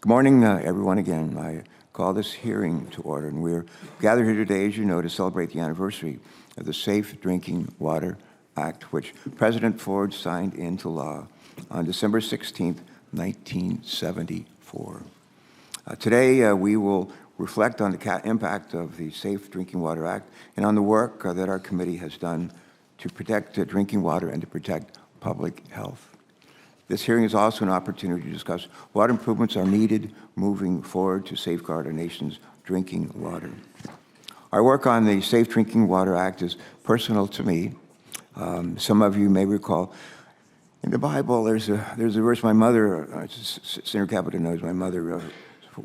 Good morning, everyone, again. I call this hearing to order, and we're gathered here today, as you know, to celebrate the anniversary of the Safe Drinking Water Act, which President Ford signed into law on December 16th, 1974. Today, we will reflect on the impact of the Safe Drinking Water Act and on the work that our committee has done to protect drinking water and to protect public health. This hearing is also an opportunity to discuss what improvements are needed moving forward to safeguard our nation's drinking water. Our work on the Safe Drinking Water Act is personal to me. Some of you may recall in the Bible, there's a verse my mother, Senator Capita knows my mother,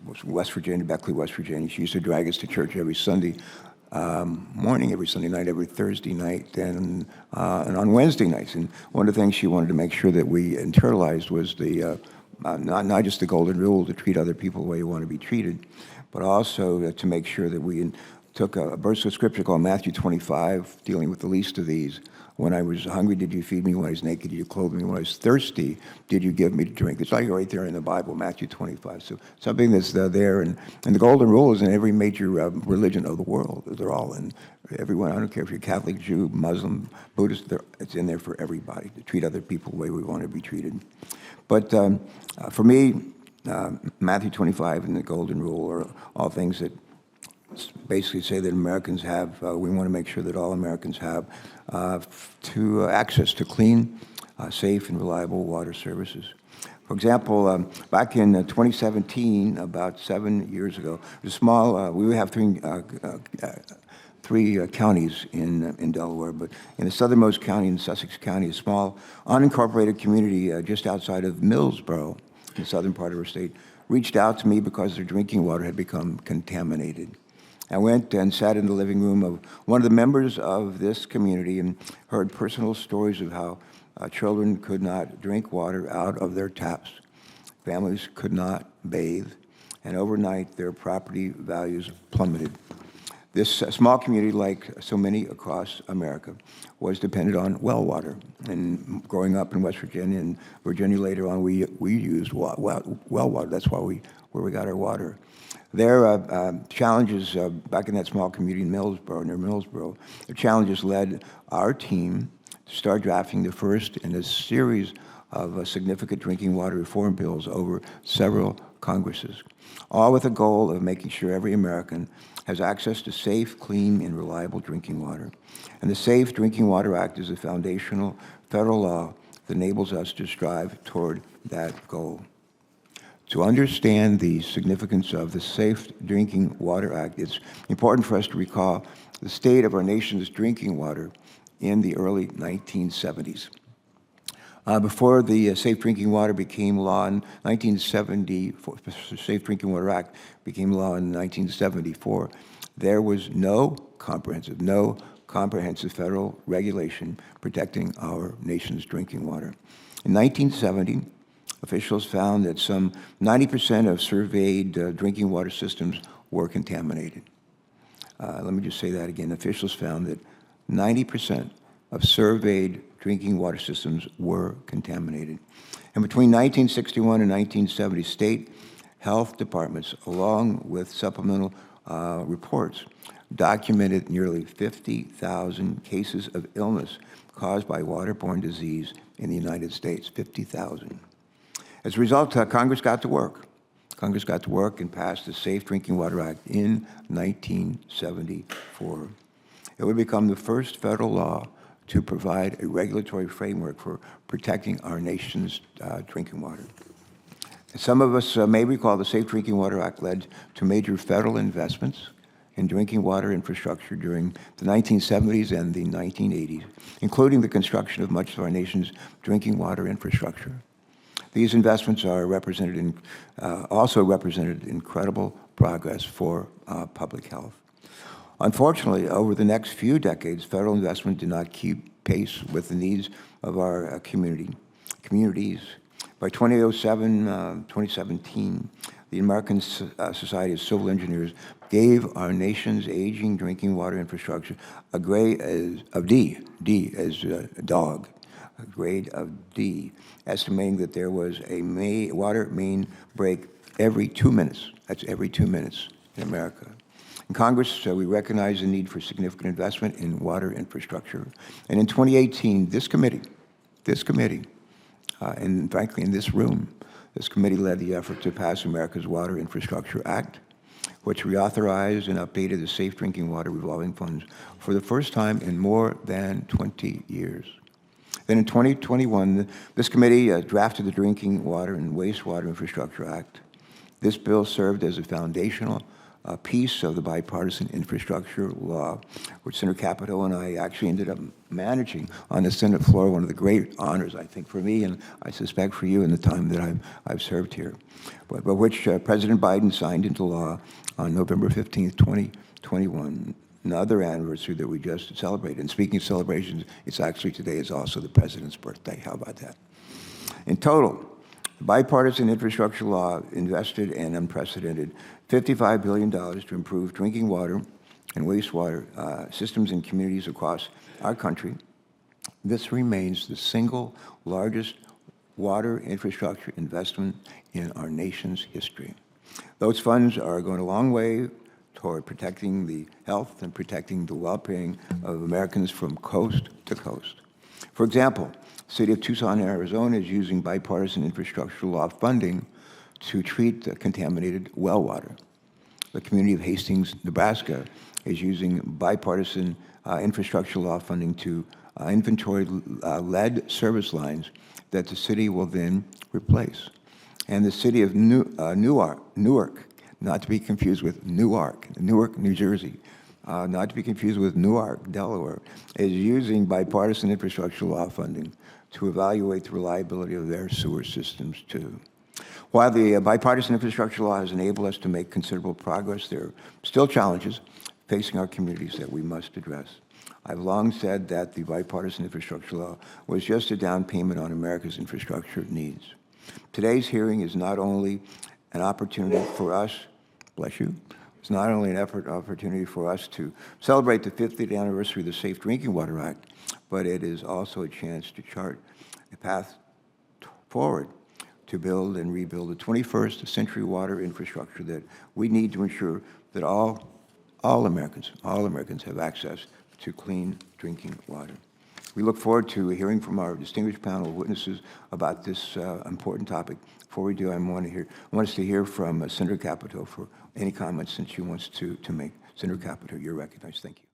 was from West Virginia, Beckley, West Virginia. She used to drag us to church every Sunday morning, every Sunday night, every Thursday night, and on Wednesday nights. And one of the things she wanted to make sure that we internalized was the not just the golden rule to treat other people the way you want to be treated, but also to make sure that we took a verse of scripture called Matthew 25, dealing with the least of these. When I was hungry, did you feed me? When I was naked, did you clothe me? When I was thirsty, did you give me to drink? It's like right there in the Bible, Matthew 25. So something that's there. And the golden rule is in every major religion of the world. They're all in. Everyone, I don't care if you're Catholic, Jew, Muslim, Buddhist, it's in there for everybody, to treat other people the way we want to be treated. But for me, Matthew 25 and the golden rule are all things that basically say that Americans have, we want to make sure that all Americans have access to clean, safe, and reliable water services. For example, back in 2017, about 7 years ago, a small, we have three counties in Delaware, but in the southernmost county, in Sussex County, a small unincorporated community just outside of Millsboro, in the southern part of our state, reached out to me because their drinking water had become contaminated. I went and sat in the living room of one of the members of this community and heard personal stories of how children could not drink water out of their taps, families could not bathe, and overnight their property values plummeted. This small community, like so many across America, was dependent on well water. And growing up in West Virginia and Virginia later on, we used well water. That's where we got our water. Their challenges back in that small community in Millsboro, near Millsboro, the challenges led our team to start drafting the first in a series of significant drinking water reform bills over several Congresses, all with the goal of making sure every American has access to safe, clean, and reliable drinking water. And the Safe Drinking Water Act is a foundational federal law that enables us to strive toward that goal. To understand the significance of the Safe Drinking Water Act, it's important for us to recall the state of our nation's drinking water in the early 1970s. Before the Safe Drinking Water became law in 1974, the Safe Drinking Water Act became law in 1974, there was no comprehensive federal regulation protecting our nation's drinking water. In 1970, officials found that some 90% of surveyed drinking water systems were contaminated. Let me just say that again. Officials found that 90% of surveyed drinking water systems were contaminated. And between 1961 and 1970, state health departments, along with supplemental reports, documented nearly 50,000 cases of illness caused by waterborne disease in the United States, 50,000. As a result, Congress got to work. Congress got to work and passed the Safe Drinking Water Act in 1974. It would become the first federal law to provide a regulatory framework for protecting our nation's drinking water. Some of us may recall the Safe Drinking Water Act led to major federal investments in drinking water infrastructure during the 1970s and the 1980s, including the construction of much of our nation's drinking water infrastructure. These investments are also represented incredible progress for public health. Unfortunately, over the next few decades, federal investment did not keep pace with the needs of our communities. By 2017, the American Society of Civil Engineers gave our nation's aging drinking water infrastructure a grade of D as dog, a grade of D, estimating that there was a water main break every 2 minutes. That's every 2 minutes in America. In Congress, we recognize the need for significant investment in water infrastructure. And in 2018, this committee, and frankly in this room, this committee led the effort to pass America's Water Infrastructure Act, which reauthorized and updated the Safe Drinking Water Revolving Funds for the first time in more than 20 years. Then in 2021, this committee drafted the Drinking Water and Wastewater Infrastructure Act. This bill served as a foundational piece of the bipartisan infrastructure law, which Senator Capito and I actually ended up managing on the Senate floor, one of the great honors, I think, for me, and I suspect for you in the time that I've served here, but which President Biden signed into law on November 15th, 2021, another anniversary that we just celebrated. And speaking of celebrations, it's actually today is also the President's birthday. How about that? In total, the bipartisan infrastructure law invested an unprecedented $55 billion to improve drinking water and wastewater systems in communities across our country. This remains the single largest water infrastructure investment in our nation's history. Those funds are going a long way toward protecting the health and protecting the well-being of Americans from coast to coast. For example, the city of Tucson, Arizona is using bipartisan infrastructure law funding to treat contaminated well water. The community of Hastings, Nebraska is using bipartisan infrastructure law funding to inventory lead service lines that the city will then replace. And the city of Newark, not to be confused with Newark, New Jersey, not to be confused with Newark, Delaware, is using bipartisan infrastructure law funding to evaluate the reliability of their sewer systems too. While the bipartisan infrastructure law has enabled us to make considerable progress, there are still challenges facing our communities that we must address. I've long said that the bipartisan infrastructure law was just a down payment on America's infrastructure needs. Today's hearing is not only an opportunity for us, bless you, it's not only an opportunity for us to celebrate the 50th anniversary of the Safe Drinking Water Act, but it is also a chance to chart a path forward to build and rebuild the 21st century water infrastructure that we need to ensure that all Americans have access to clean drinking water. We look forward to hearing from our distinguished panel of witnesses about this important topic. Before we do, I want us to hear from Senator Capito for any comments that she wants to make. Senator Capito, you're recognized. Thank you.